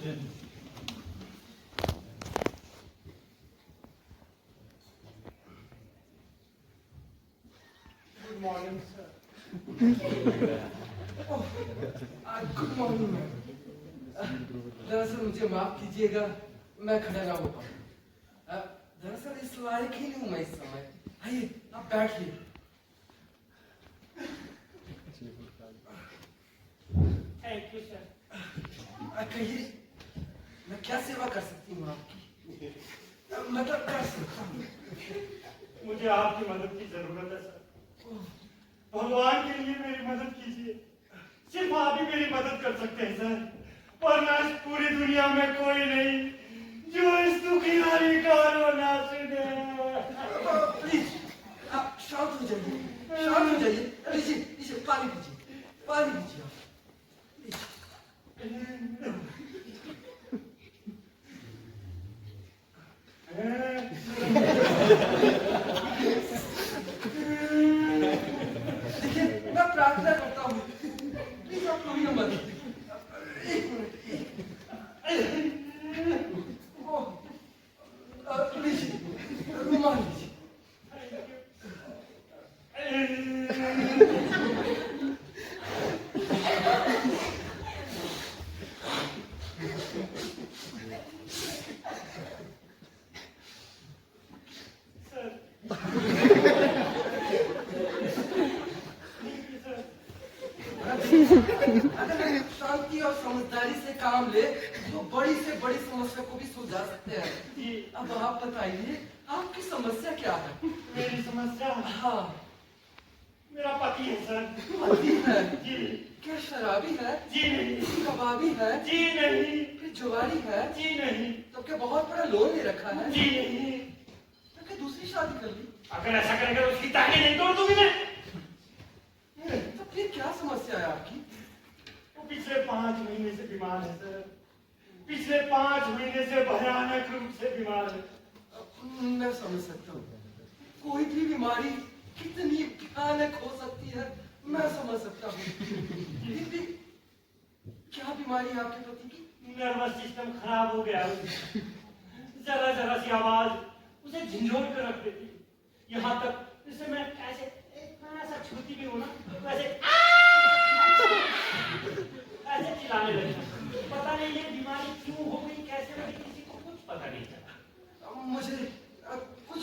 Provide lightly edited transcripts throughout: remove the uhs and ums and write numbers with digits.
Good morning sir. Good morning ma'am. दरअसल मुझे माफ कीजिएगा, मैं खड़ा ना हो पाऊँ। दरअसल इस लायक ही नहीं हूँ मैं इस समय। आइए आप बैठिए। Thank you sir. कहिए मैं क्या सेवा कर सकती हूँ आपकी? मतलब कर सकता हूँ। मुझे आपकी मदद की जरूरत है सर। भगवान के लिए मेरी मदद कीजिए। सिर्फ आप ही मेरी मदद कर सकते हैं सर। वरना इस पूरी दुनिया में कोई नहीं जो इस दुखियारी का रोना सुने। प्लीज आप शांत हो जाइए, शांत हो जाइए। लीजिए लीजिए पानी पीजिए, पानी पीजिए आप। देखिए मैं प्रार्थना करता हूँ, प्लीज आप कोई मत। एक मिनट, लीजिए रुमाल लीजिए। अगर शांति और समझदारी से काम ले तो बड़ी से बड़ी समस्या को भी सुलझा सकते हैं। अब आप बताइए आपकी समस्या क्या है? मेरी समस्या? हाँ मेरा पति है सर। पति है? जी। क्या शराबी है? जी नहीं। कबाबी है? जी नहीं। फिर जुआरी है? जी नहीं। तो क्या बहुत बड़ा लोन ले रखा है? जी नहीं। तो क्या दूसरी शादी कर ली? अगर ऐसा करेंगे तो उसकी टांगें नहीं तोड़ दूंगी मैं। तो फिर क्या समस्या है आपकी? वो पिछले 5 महीने से बीमार है सर। पिछले 5 महीने से भयानक रूप से बीमार है। मैं समझ सकता हूँ, कोई भी बीमारी कितनी भयानक हो सकती है मैं समझ सकता हूँ। फिर भी क्या बीमारी है आपके पति की? नर्वस सिस्टम खराब हो गया। जरा जरा सी आवाज उसे झंझोड़ कर रख देती। यहाँ तक जैसे मैं ऐसे इतना सा छूती भी हूँ ना तो ऐसे ऐसे चिल्लाने लगता। पता नहीं ये बीमारी क्यों हो गई, कैसे लगी, किसी को कुछ पता नहीं चला। मुझे कुछ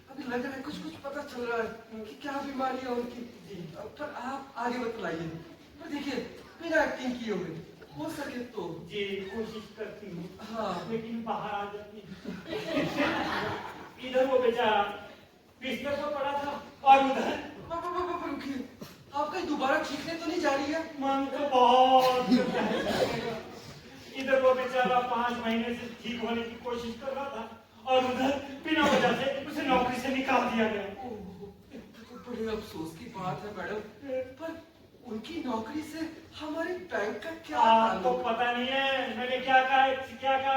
अभी लग रहा है, कुछ पता चल रहा है कि क्या बीमारी है उनकी। पर आप आगे बतलाइए। पर देखिए बिना एक्टिंग किए हुए हो सके तो। जी कोशिश करती हूँ। हाँ लेकिन बाहर आ जाती है। इधर वो बेचारा बिस्तर पर पड़ा था और उधर रुकिए, आप कहीं दोबारा खींचने तो नहीं जा रही है? मन तो बहुत करता है। इधर वो बेचारा 5 महीने से ठीक होने की कोशिश कर रहा था और उधर बिना वजह से उसे नौकरी से निकाल दिया गया। तो बड़े अफसोस की बात है मैडम, पर उनकी नौकरी से हमारे बैंक का क्या? आपको पता नहीं है मैंने क्या कहा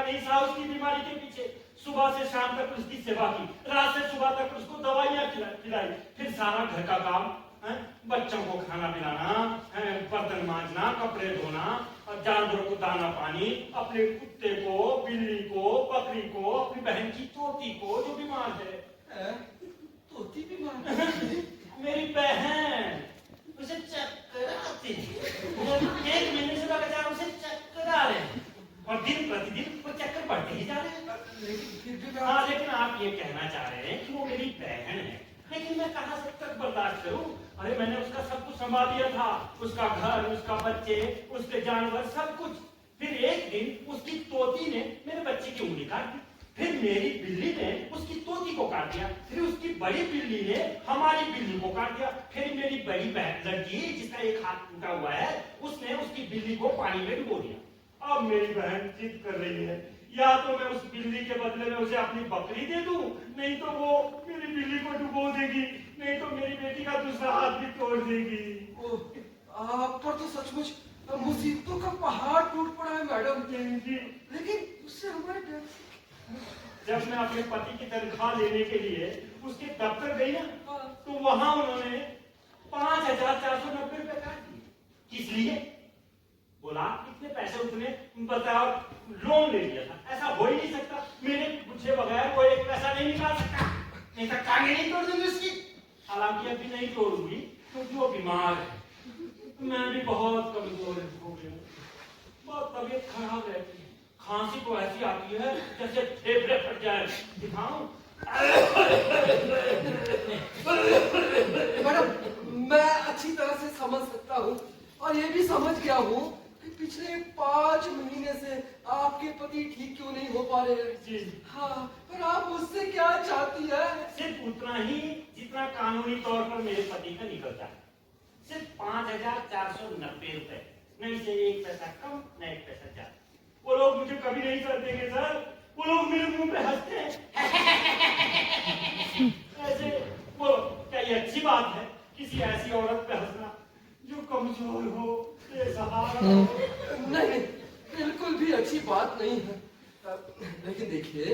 इस हाउस की बीमारी के पीछे सुबह से शाम तक उसकी सेवा की, रात से सुबह तक उसको दवाइयाँ खिलाई, फिर सारा घर का काम, बच्चों को खाना पिलाना, बर्तन मांजना, कपड़े धोना, जानवरों को दाना पानी, अपने कुत्ते को, बिल्ली को, बकरी को, अपनी बहन की तोती को जो बीमार है। तोती बीमार है? मेरी बहन, उसे चक्कर आते हैं। 1 महीने से लगातार उसे चक्कर आ रहे हैं और दिन प्रतिदिन वो चक्कर बढ़ते ही जा रहे हैं। लेकिन आप ये कहना चाह रहे हैं कि वो मेरी बहन है, लेकिन मैं कहाँ से तक बर्दाश्त करूं? अरे मैंने उसका सब कुछ संभाल दिया था, उसका घर, उसका बच्चे, उसके जानवर, सब कुछ। फिर एक दिन उसकी तोती ने मेरे बच्चे की उंगली काट दी, फिर मेरी बिल्ली ने उसकी तोती को काट दिया, फिर उसकी बड़ी बिल्ली ने हमारी बिल्ली को काट दिया, फिर मेरी बड़ी बहन लड़की जिसका एक हाथ टूटा हुआ है उसने उसकी बिल्ली को पानी में डुबो दिया। अब मेरी बहन जिद कर रही है, या तो मैं उस बिल्ली के बदले में उसे अपनी बकरी दे दूं, नहीं तो वो मेरी बिल्ली को डुबो देगी, नहीं तो मेरी बेटी का दूसरा हाथ भी तोड़ देगी। आप पर तो सचमुच मुसीबतों का पहाड़ टूट पड़ा है मैडम जी। लेकिन उससे हमारे जब मैं अपने पति की तनख्वाह लेने के लिए उसके दफ्तर गई ना, तो वहां उन्होंने 5,490 रुपए काट दिए। किस लिए? बोला कितने पैसे बताओ लोन ले लिया था, ऐसा हो ही नहीं सकता। मेरे पूछे बगैर वो एक पैसा नहीं निकाल सकता, नहीं तो टांगे नहीं तोड़ दूंगी उसकी। हालांकि अभी नहीं तोड़ूंगी क्योंकि वो बीमार है, मैं भी बहुत कमजोर हो गया हूँ, बहुत तबीयत खराब रहती है, खांसी तो ऐसी आती है जैसे फेफड़े फट जाए। दिखाऊं? मैडम, मैं अच्छी तरह से समझ सकता हूँ और ये भी समझ गया हूँ कि पिछले 5 महीने से आपके पति ठीक क्यों नहीं हो पा रहे हैं। जी। हाँ, पर आप मुझसे क्या चाहती है? सिर्फ उतना ही जितना कानूनी तौर पर मेरे पति का निकलता है, सिर्फ 5,490 रुपए, नहीं से 1 पैसा कम न 1 पैसा ज्यादा। वो लोग मुझे कभी नहीं कर देंगे सर, वो लोग मेरे मुंह पे हंसते हैं। ऐसे वो क्या ये अच्छी बात है किसी ऐसी औरत पे हंसना जो कमजोर हो, बेसहारा हो? नहीं, बिल्कुल भी अच्छी बात नहीं है। लेकिन देखिए,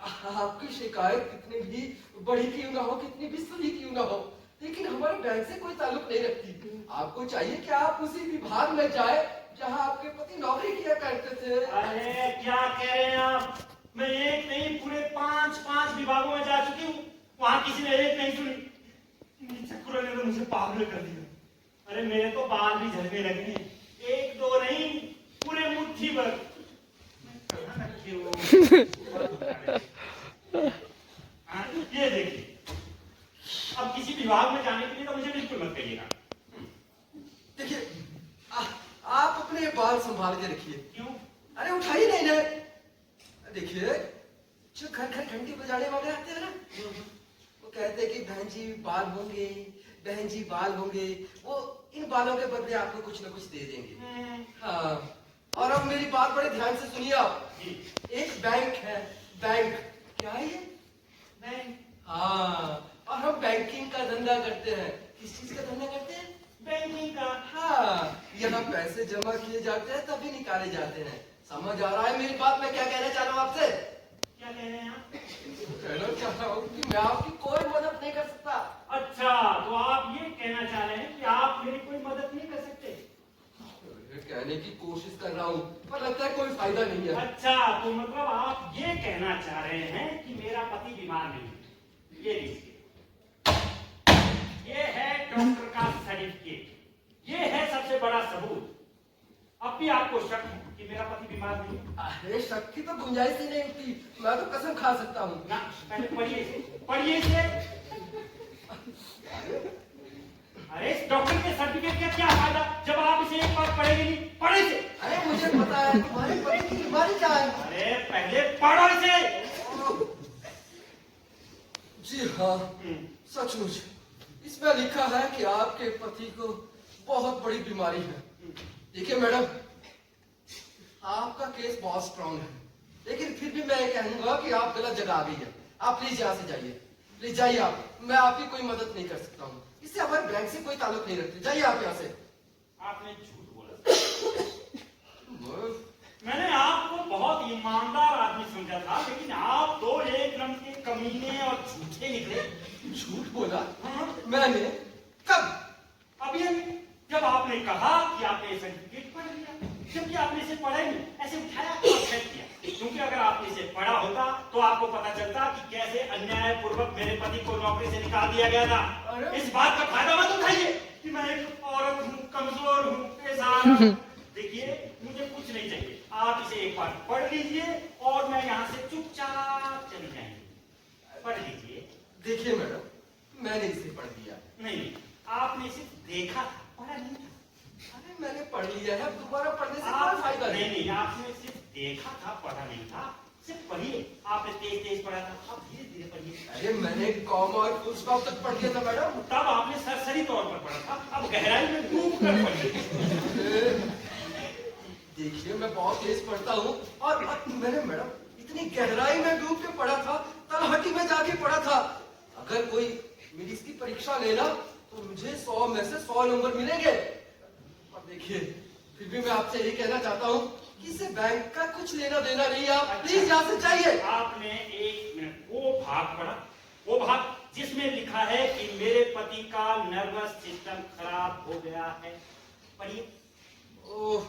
आपकी शिकायत कितनी भी बड़ी क्यों ना हो, कितनी भी सही क्यों ना हो, लेकिन हमारे बैंक से कोई ताल्लुक नहीं रखती। आपको चाहिए कि आप उसी विभाग में जाए जहां आपके पति नौकरी किया करते थे। अरे क्या कह रहे हैं आप? मैं एक नहीं पूरे 5 विभागों में जा चुकी हूँ, वहां किसी ने एक नहीं सुनी। इन चक्करों ने तो मुझे पागल कर दिया। अरे मेरे तो बाल भी झड़ने लगे हैं, 1-2 नहीं पूरे मुट्ठी भर। हाँ, ये देखिए, अब किसी विभाग में जाने के लिए तो मुझे बिल्कुल मत कहिएगा। देखिए, आप अपने बाल संभाल के रखिए। क्यों? अरे उठाइए नहीं ना। देखिए, जो घर घर घंटी बजाने वाले आते हैं ना, वो कहते हैं कि बहन जी बाल होंगे, बहन जी बाल होंगे, वो इन बालों के बदले आपको कुछ ना कुछ दे देंगे। हाँ, और अब मेरी बात बड़े ध्यान से सुनिए आप। एक बैंक है, बैंक। क्या है ये? बैंक। हाँ, और हम बैंकिंग का धंधा करते हैं। किस चीज का धंधा करते हैं? बैंकिंग का। हाँ, यहाँ पैसे जमा किए जाते हैं तभी निकाले जाते हैं। समझ आ रहा है मेरी बात? मैं क्या कहना चाह रहा हूँ आपसे? क्या कह रहे हैं आप? कहना चाह रहा हूँ कि मैं आपकी कोई मदद नहीं कर सकता। अच्छा, तो आप ये कहना चाह रहे हैं कि आप मेरी कोई मदद नहीं कर सकते? कहने की कोशिश कर रहा हूँ, पर लगता है कोई फायदा नहीं है। अच्छा, तो मतलब आप ये कहना चाह रहे हैं कि मेरा पति बीमार नहीं है। ये लीजिए, ये है डॉक्टर का सर्टिफिकेट, ये है सबसे बड़ा सबूत। अब भी आपको शक है कि मेरा पति बीमार नहीं है? अरे शक की तो गुंजाइश ही नहीं होती, मैं तो कसम खा सकता हूँ। ना, पहले पढ़िए इसे। अरे इस डॉक्टर के सर्टिफिकेट का क्या फायदा जब आप इसे एक बार पढ़ेंगे नहीं? पढ़े इसे। अरे मुझे पता है तुम्हारे पति की बीमारी क्या है। अरे पहले पढ़ो इसे। जी हाँ, सचमुच इसमें लिखा है कि आपके पति को बहुत बड़ी बीमारी है। देखिए मैडम, आपका केस बहुत स्ट्रांग है, लेकिन फिर भी मैं ये कहूंगा कि आप गलत जगह आ गई है। आप प्लीज यहाँ से जाइए, प्लीज जाइए आप। मैं आपकी कोई मदद नहीं कर सकता हूँ, इससे हमारे बैंक से कोई ताल्लुक नहीं रखते। जाइए आप यहाँ से। आपने झूठ बोला। मैंने आपको बहुत ईमानदार आदमी समझा था, लेकिन आप तो एक नंबर के कमीने और झूठे निकले। झूठ बोला? मैंने कब? अभी जब आपने कहा कि आपने सर्टिफिकेट पढ़ लिया, जबकि आपने इसे पढ़ा ही नहीं, ऐसे उठाया और फेंक दिया। क्योंकि अगर आपने इसे पढ़ा होता तो आपको पता चलता कि कैसे अन्यायपूर्वक मेरे पति को नौकरी से निकाल दिया गया था। इस बात का फायदा मत उठाइए कि मैं एक औरत हूँ, कमजोर हूँ, बेसहारा हूँ। देखिए, मुझे कुछ नहीं चाहिए, आप इसे एक बार पढ़ लीजिए और मैं यहाँ से चुपचाप चली जाएंगे। पढ़ लीजिए। देखिए मैडम, मैंने इसे पढ़ दिया। नहीं, आपने इसे देखा था, पढ़ा नहीं था। अरे मैंने पढ़ लिया है, दोबारा पढ़ने से आप कोई फायदा नहीं, आपने सिर्फ देखा था, पढ़ा नहीं था। सिर्फ पढ़िए। आपने तेज पढ़ा था, अब धीरे धीरे पढ़िए। अरे मैंने कॉमा और फुल स्टॉप तक पढ़ लिया था मैडम। तब आपने सरसरी तौर पर पढ़ा था, अब गहराई में डूब कर पढ़िए। देखिए, मैं बहुत तेज पढ़ता हूँ और मैंने मैडम इतनी गहराई में डूब के पढ़ा था, तलहटी में जाके पढ़ा था। अगर कोई मेरी इसकी परीक्षा लेना तो मुझे 100 में से 100 नंबर मिलेंगे। और देखिए, फिर भी मैं आपसे यही कहना चाहता हूँ कि इससे बैंक का कुछ लेना देना नहीं। आप प्लीज यहाँ से जाइए। आपने 1 मिनट वो भाग पढ़ा, वो भाग जिसमें लिखा है कि मेरे पति का नर्वस सिस्टम खराब हो गया है। पढ़िए। ओह,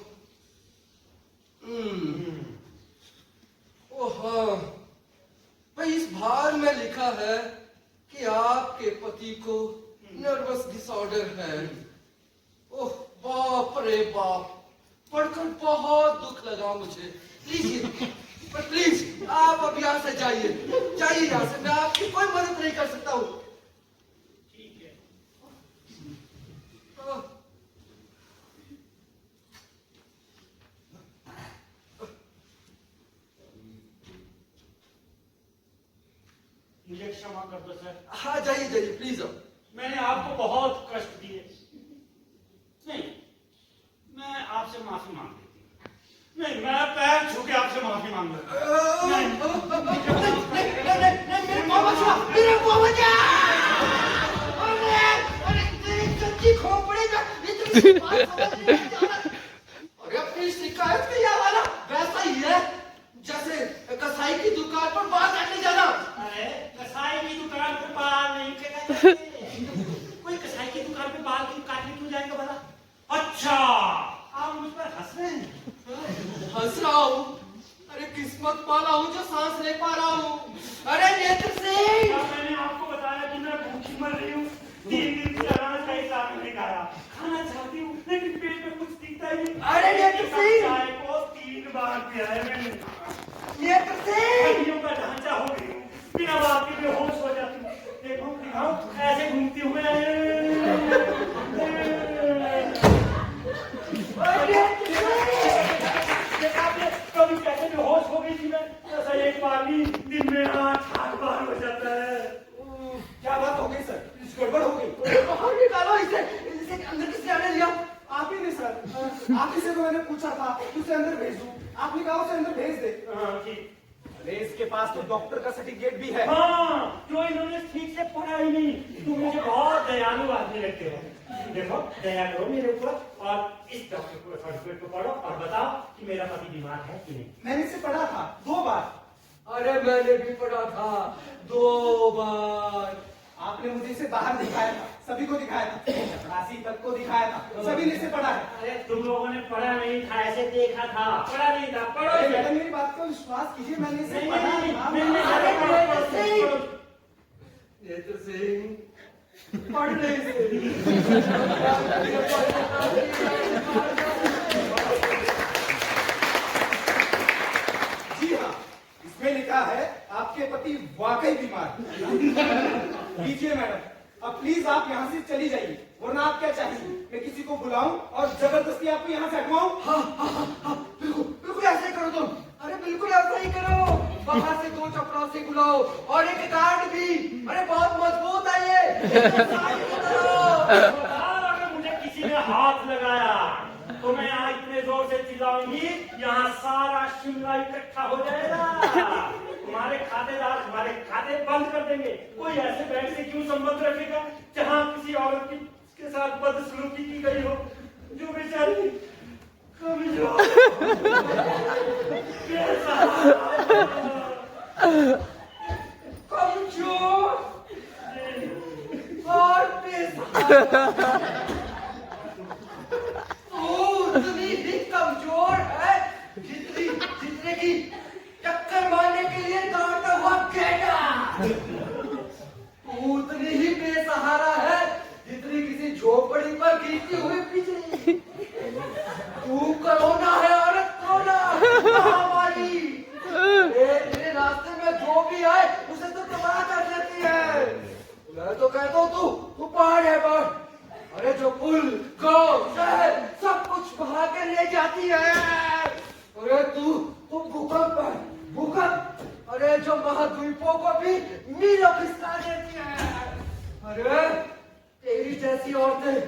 ओह हाँ, भाई इस भार में लिखा है कि आपके पति को नर्वस डिसऑर्डर है। ओह बाप रे बाप, पढ़कर बहुत दुख लगा मुझे। लीजिए, पर प्लीज आप अब यहाँ से जाइए, जाइए यहाँ से, मैं आपकी कोई मदद नहीं कर सकता हूँ। ठीक है। मुझे क्षमा कर दो सर। हाँ जाइए जाइए प्लीज। अब मैंने आपको बहुत कष्ट दिए। नहीं, मैं आपसे माफी मांग लेती हूँ। नहीं, मैं पैर छू के आपसे माफी मांग लेता हूँ। मेरे बाबा, अरे तेरी कच्ची खोपड़ी में इतनी बात समझ नहीं आ रहा। अरे अपनी शिकायत में यह वाला वैसा ही है जैसे कसाई की दुकान पर बाल काटने जाना। अरे कसाई की दुकान पर बाल नहीं काटा जाते। कोई कसाई की दुकान पे बाल क्यों काटने क्यों जाएगा भला? अच्छा, आप मुझ पर हंस रहे हैं? हंस रहा हूँ? अरे किस्मत वाला हूँ जो सांस ले पा रहा हूँ। अरे नेत्र सिंह, मैंने आपको बताया कि मैं भूखी मर रही हूँ। 3 दिन से अनाज का हिसाब नहीं खाया। खाना चाहती हूँ लेकिन पेट में कुछ दिखता ही नहीं। अरे नेत्र सिंह, चाय को 3 बार पिया है मैंने। नेत्र सिंह, हड्डियों का ढांचा हो गई हूँ, बिना बात के बेहोश हो जाती हूँ। देखो दिखाओ, ऐसे घूमती हुए। कभी कैसे बेहोश हो गई थी मैं? ऐसा एक बार नहीं, दिन में 8 बार हो जाता है। क्या बात हो गई सर? गड़बड़ हो गई। बाहर निकालो इसे, इसे अंदर किसने आने दिया? आप ही ने सर, आप ही से तो मैंने पूछा था कि उसे अंदर भेज दूं। आपने कहा उसे अंदर भेज दे। ठीक। अरे इसके पास तो डॉक्टर का सर्टिफिकेट भी है। हाँ, जो इन्होंने ठीक से पढ़ा ही नहीं। तुम मुझे बहुत दयालु आदमी लगते हो। देखो, दया करो मेरे ऊपर और इस डॉक्टर को सर्टिफिकेट को पढ़ो और बताओ कि मेरा पति बीमार है कि नहीं। मैंने इसे पढ़ा था 2 बार। अरे मैंने भी पढ़ा था 2 बार। आपने मुझे इसे बाहर दिखाया था, सभी को दिखाया था, चपरासी तक को दिखाया था, सभी ने इसे पढ़ा है। अरे तुम लोगों ने पढ़ा नहीं था, ऐसे देखा था, पढ़ा नहीं था। पढ़ो अरे इसे। मैडम मेरी बात को विश्वास कीजिए, मैंने इसे नहीं, पढ़ा नहीं, था। नहीं, नहीं, अरे पढ़ो, नेत्र पढ़ो, सिंह, पढ़ो। नेत्र सिंह, पढ़ ले इसे। जी हाँ, इसमें लिखा है आपके पति वाकई बीमार। लीजिए मैडम, अब प्लीज आप यहाँ से चली जाइए, वरना आप क्या चाहिए? मैं किसी को बुलाऊं और जबरदस्ती आपको यहाँ से हटवाऊं? हाँ, बिल्कुल बिल्कुल ऐसा ही करो तुम। अरे बिल्कुल ऐसा ही करो। बाहर से 2 चपरासी बुलाओ और एक गार्ड भी। अरे बहुत मजबूत है ये। अगर मुझे किसी ने हाथ लगाया तो मैं यहाँ इतने जोर से चिल्लाऊंगी, यहाँ सारा शिमला इकट्ठा हो जाएगा। तुम्हारे खातेदार हमारे खाते बंद कर देंगे। कोई ऐसे बैंक से क्यों संबंध रखेगा जहाँ किसी औरत के साथ बदसलूकी की गई हो, जो बेचारी कमजोर और बेसहारा। उतनी ही कमजोर है जितने की टक्कर मारने के लिए दौड़ता हुआ गेंडा। उतनी ही बेसहारा है जितनी किसी झोपड़ी पर गिरती हुई बिजली। तू कोरोना है औरत, कोरोना महामारी। तेरे रास्ते में जो भी आए उसे तो तबाह कर देती है। मैं तो कहता हूँ तू पहाड़ है पहाड़। अरे जो पुल गांव शहर सब कुछ बहा के ले जाती है। अरे तू भूकंप है, भूकंप। अरे जो महाद्वीपों को भी मीलों खिसका देती है। अरे तेरी जैसी औरतें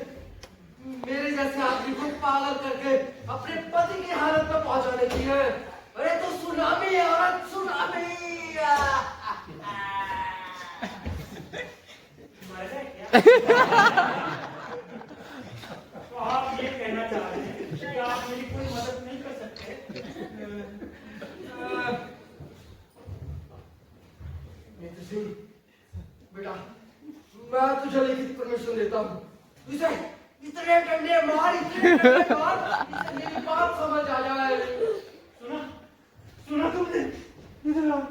मेरे जैसे आदमी को पागल करके अपने पति की हालत में पहुंचा देती है। अरे तू सुनामी है औरत, सुनामी। तो आप ये कहना चाह रहे हैं कि आप मेरी कोई मदद नहीं कर सकते? बेटा, मैं तुझे लिखित परमिशन देता हूँ। इसे इतने डंडे मार, इसे मेरी बात समझ आ जाए। सुना तुमने? इधर आओ।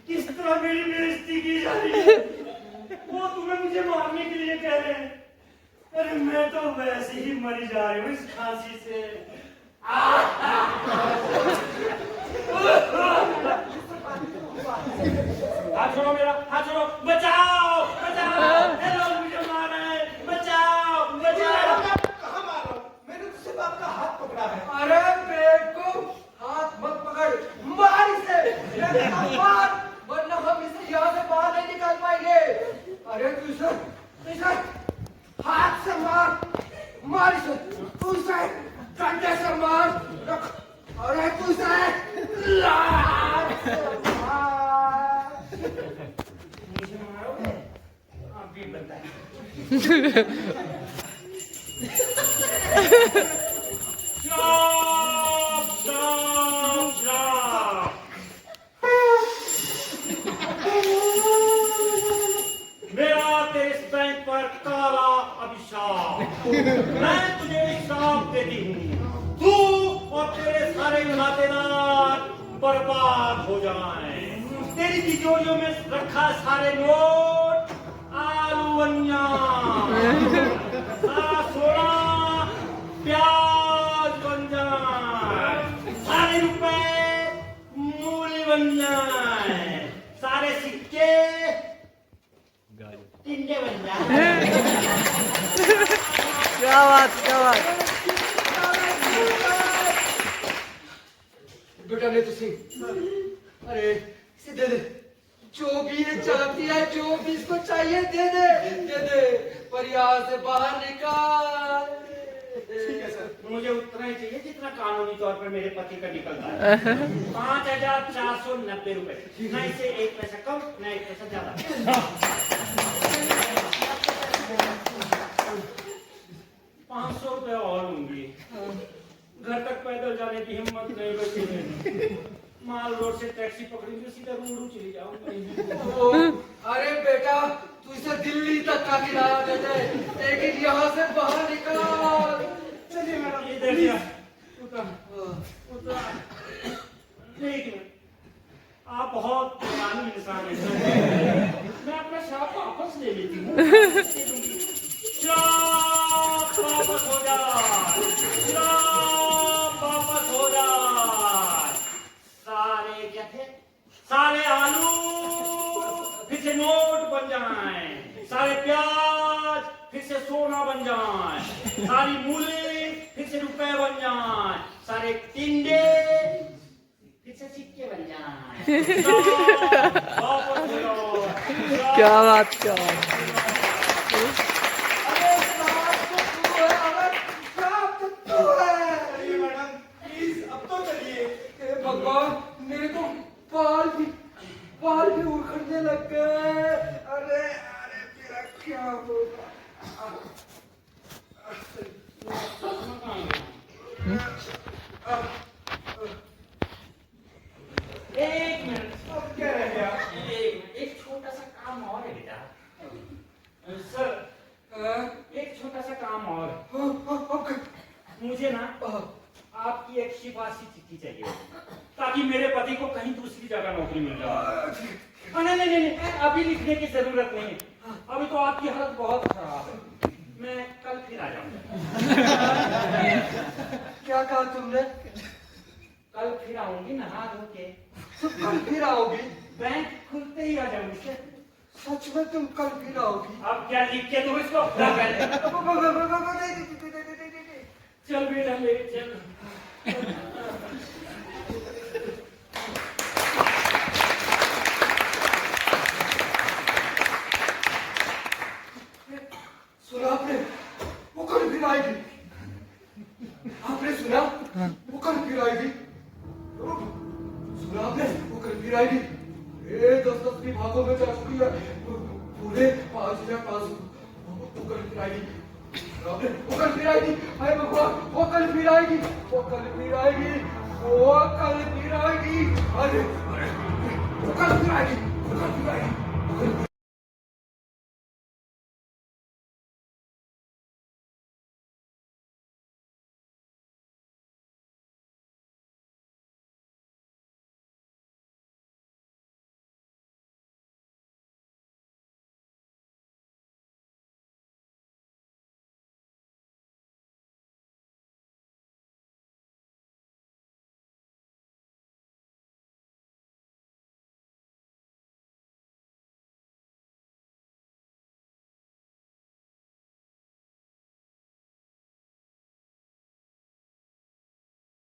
किस तरह मेरी बेइज्जती की जा रही है। वो तुम्हें मुझे मारने के लिए कह रहे हैं। अरे मैं तो वैसे ही मर जा रही हूँ इस खांसी से। हाथ छोड़ो मेरा, हाथ छोड़ो। बचाओ, बचाओ। ये लोग मुझे मार रहे हैं। बचाओ, बचाओ। कहाँ मार रहा हूँ? मैंने तो सिर्फ आपका हाथ पकड़ा है। अरे बेवकूफ, हाथ मत पकड़, मार इसे, मार, वरना हम इसे यहाँ से बाहर नहीं निकाल पाएंगे। अरे तू इसे हाथ से मार, मार इसे, तू इसे डंडे से मार, अरे तू इसे लात से मार। मुझे मारोगे? आप भी बताएं। Stop! Stop! Stop! मेरा तेरे इस बैंक पर काला अभिशाप। मैं तुझे श्राप देती हूँ। तू और तेरे सारे नातेदार बर्बाद हो जाएं। तेरी तिजोरियों में रखा सारे नोट आलूवन्या, सारा सोना प्याज बन जाए, सारे रुपए मूली बन जाए, सारे सिक्के टिंडे बन जाए। क्या बात, क्या बात। बेटा ने तुसी, अरे इसे दे दे, जो भी ये चाहती है, जो भी इसको चाहिए दे दे, दे दे, पर यहाँ से बाहर निकाल। ठीक है सर। मुझे उतना ही चाहिए जितना कानूनी तौर पर मेरे पति का निकलता है। 5,490 रुपए। न इसे एक पैसा कम, न एक पैसा ज्यादा। 500 रुपए और लूंगी। घर तक पैदल जाने की हिम्मत नहीं बची मेरी। माल रोड से टैक्सी पकड़ूंगी, सीधा रूडू चली जाऊंगी। अरे बेटा, तू इसे दिल्ली तक का किराया दे दे, लेकिन यहाँ से बाहर निकाल। चलिए मैडम। इधर जा। उतर, उतर। एक मिनट। आप बहुत पुरानी इंसान हैं। मैं अपना श्राप वापस ले लेती हूँ। श्राप वापस हो जाए, श्राप वापस हो जाए। सारे क्या थे? सारे आलू फिर से नोट बन जाएं, सारे प्याज फिर से सोना बन जाएं, सारी मूली फिर से रुपए बन जाएं, सारे टिंडे फिर से सिक्के बन जाएं। वापस हो जाओ। क्या बात, क्या बात। अरे साहब तो तू है, अरे साहब तो तू है। चलिए मैडम, प्लीज अब तो चलिए। हे भगवान, मेरे तो बाल भी उखड़ने लग गए। अरे अरे मेरा क्या होगा? एक मिनट। अब क्या रह गया? एक छोटा सा काम और है बेटा। सर, एक छोटा सा काम और। मुझे ना आपकी एक शिफारसी चिट्ठी चाहिए, ताकि मेरे पति को कहीं दूसरी जगह नौकरी मिल जाए। नहीं नहीं नहीं, अभी लिखने की जरूरत नहीं है। अभी तो आपकी हालत बहुत खराब है। मैं कल फिर आ जाऊंगा। क्या कहा तुमने? कल फिर आऊंगी नहा धो के। कल फिर आओगी? बैंक खुलते ही आ जाऊंगी। सच में तुम कल फिर आओगी? अब क्या लिख के तुम इसको चल बेटा ले चल। सुना आपने? वो कल फिर आएगी। आपने सुना? वो कल फिर आएगी। सुना आपने? वो कल फिर आएगी। 10-10 विभागों में जा चुकी है, पूरे 5,500। वो कल फिर आएगी। वो कल फिर आएगी। अरे भगवान, वो कल फिर आएगी, वो कल फिर आएगी, वो कल फिर आएगी। अरे वो कल फिर आएगी, वो कल फिर आएगी।